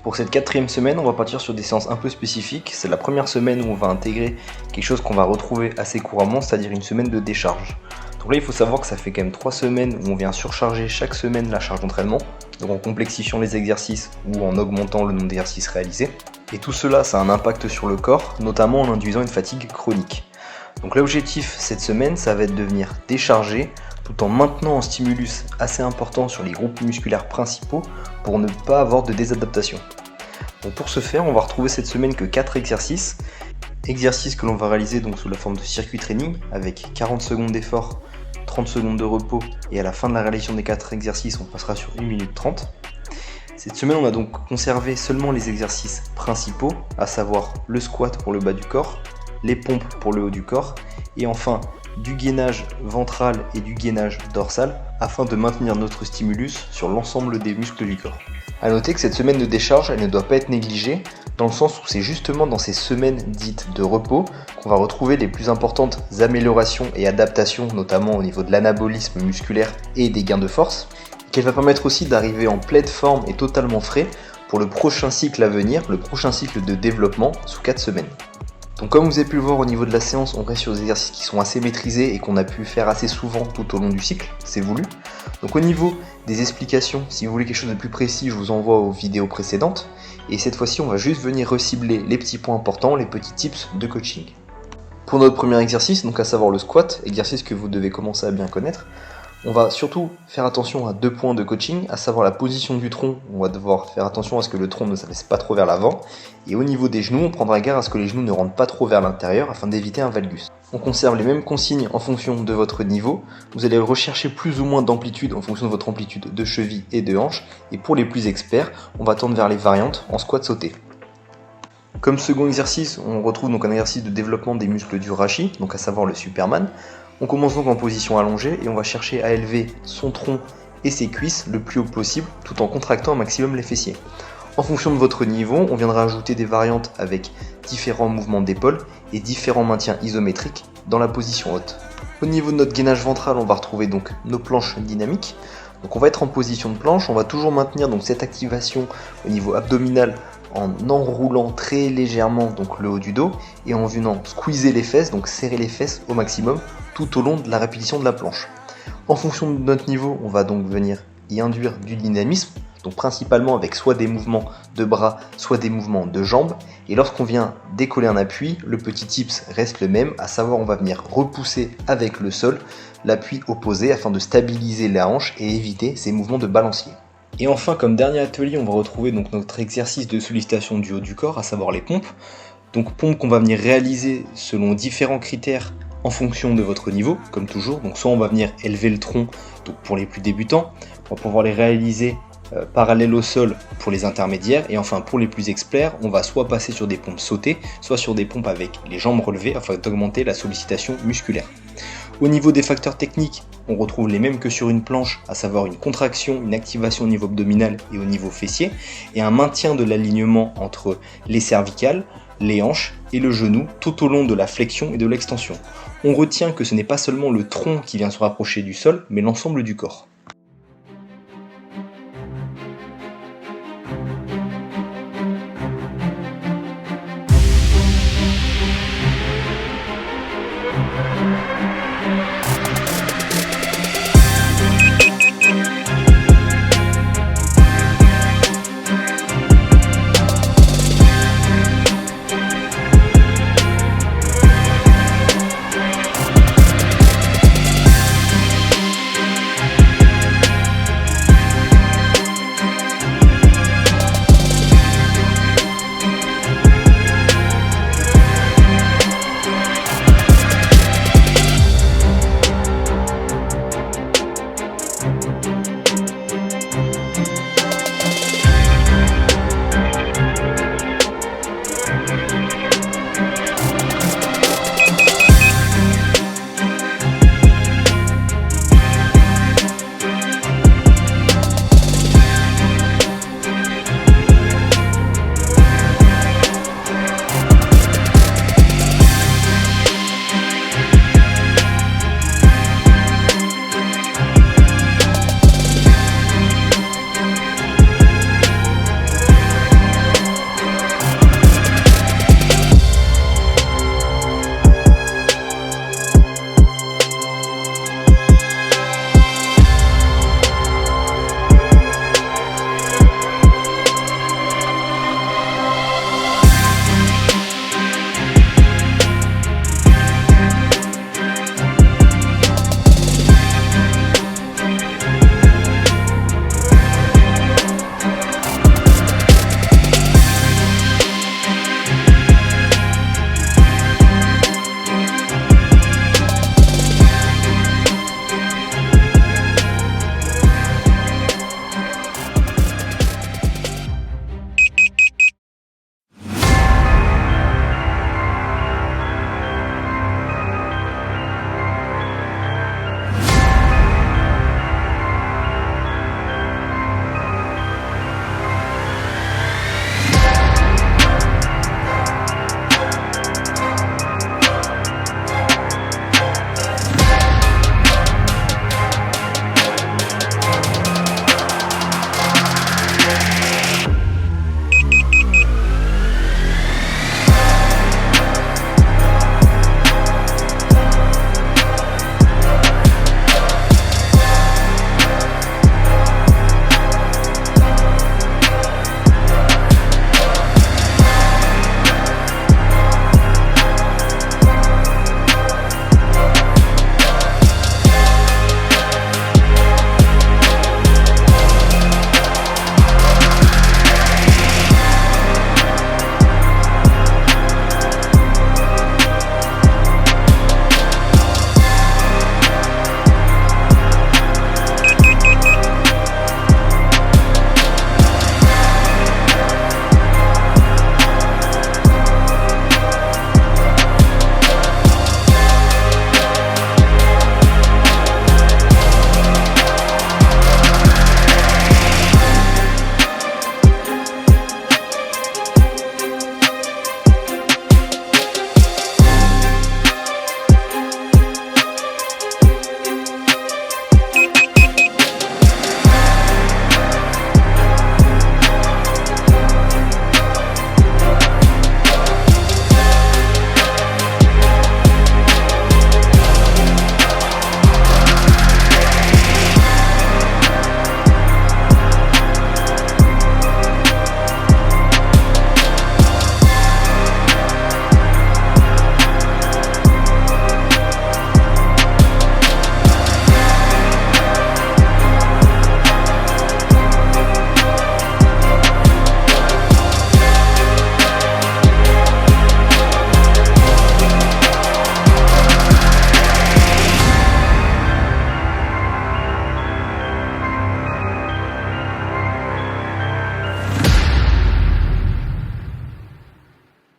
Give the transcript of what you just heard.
Pour cette 4e semaine, on va partir sur des séances un peu spécifiques. C'est la première semaine où on va intégrer quelque chose qu'on va retrouver assez couramment, c'est-à-dire une semaine de décharge. Donc là, il faut savoir que ça fait quand même 3 semaines où on vient surcharger chaque semaine la charge d'entraînement, donc en complexifiant les exercices ou en augmentant le nombre d'exercices réalisés. Et tout cela, ça a un impact sur le corps, notamment en induisant une fatigue chronique. Donc l'objectif cette semaine, ça va être de venir décharger tout en maintenant un stimulus assez important sur les groupes musculaires principaux pour ne pas avoir de désadaptation. Donc pour ce faire, on va retrouver cette semaine que 4 exercices. Exercices que l'on va réaliser donc sous la forme de circuit training avec 40 secondes d'effort, 30 secondes de repos et à la fin de la réalisation des 4 exercices, on passera sur 1 minute 30. Cette semaine, on a donc conservé seulement les exercices principaux, à savoir le squat pour le bas du corps, les pompes pour le haut du corps et enfin du gainage ventral et du gainage dorsal afin de maintenir notre stimulus sur l'ensemble des muscles du corps. A noter que cette semaine de décharge, elle ne doit pas être négligée dans le sens où c'est justement dans ces semaines dites de repos qu'on va retrouver les plus importantes améliorations et adaptations, notamment au niveau de l'anabolisme musculaire et des gains de force, qu'elle va permettre aussi d'arriver en pleine forme et totalement frais pour le prochain cycle à venir, le prochain cycle de développement sous 4 semaines. Donc comme vous avez pu le voir au niveau de la séance, on reste sur des exercices qui sont assez maîtrisés et qu'on a pu faire assez souvent tout au long du cycle, c'est voulu. Donc au niveau des explications, si vous voulez quelque chose de plus précis, je vous envoie aux vidéos précédentes. Et cette fois-ci, on va juste venir recibler les petits points importants, les petits tips de coaching. Pour notre premier exercice, donc à savoir le squat, exercice que vous devez commencer à bien connaître, on va surtout faire attention à 2 points de coaching, à savoir la position du tronc. On va devoir faire attention à ce que le tronc ne s'abaisse pas trop vers l'avant. Et au niveau des genoux, on prendra garde à ce que les genoux ne rentrent pas trop vers l'intérieur afin d'éviter un valgus. On conserve les mêmes consignes en fonction de votre niveau. Vous allez rechercher plus ou moins d'amplitude en fonction de votre amplitude de cheville et de hanche. Et pour les plus experts, on va tendre vers les variantes en squat sauté. Comme second exercice, on retrouve donc un exercice de développement des muscles du rachis, donc à savoir le Superman. On commence donc en position allongée et on va chercher à élever son tronc et ses cuisses le plus haut possible tout en contractant un maximum les fessiers. En fonction de votre niveau, on viendra ajouter des variantes avec différents mouvements d'épaule et différents maintiens isométriques dans la position haute. Au niveau de notre gainage ventral, on va retrouver donc nos planches dynamiques. Donc on va être en position de planche, on va toujours maintenir donc cette activation au niveau abdominal en enroulant très légèrement donc le haut du dos et en venant squeezer les fesses, donc serrer les fesses au maximum tout au long de la répétition de la planche. En fonction de notre niveau, on va donc venir y induire du dynamisme, donc principalement avec soit des mouvements de bras, soit des mouvements de jambes. Et lorsqu'on vient décoller un appui, le petit tips reste le même, à savoir on va venir repousser avec le sol l'appui opposé afin de stabiliser la hanche et éviter ces mouvements de balancier. Et enfin, comme dernier atelier, on va retrouver donc notre exercice de sollicitation du haut du corps, à savoir les pompes. Donc pompes qu'on va venir réaliser selon différents critères en fonction de votre niveau, comme toujours. Donc soit on va venir élever le tronc, donc pour les plus débutants, on va pouvoir les réaliser parallèles au sol pour les intermédiaires, et enfin pour les plus experts, on va soit passer sur des pompes sautées, soit sur des pompes avec les jambes relevées afin d'augmenter la sollicitation musculaire. Au niveau des facteurs techniques, on retrouve les mêmes que sur une planche, à savoir une contraction, une activation au niveau abdominal et au niveau fessier, et un maintien de l'alignement entre les cervicales, les hanches et le genou tout au long de la flexion et de l'extension. On retient que ce n'est pas seulement le tronc qui vient se rapprocher du sol, mais l'ensemble du corps.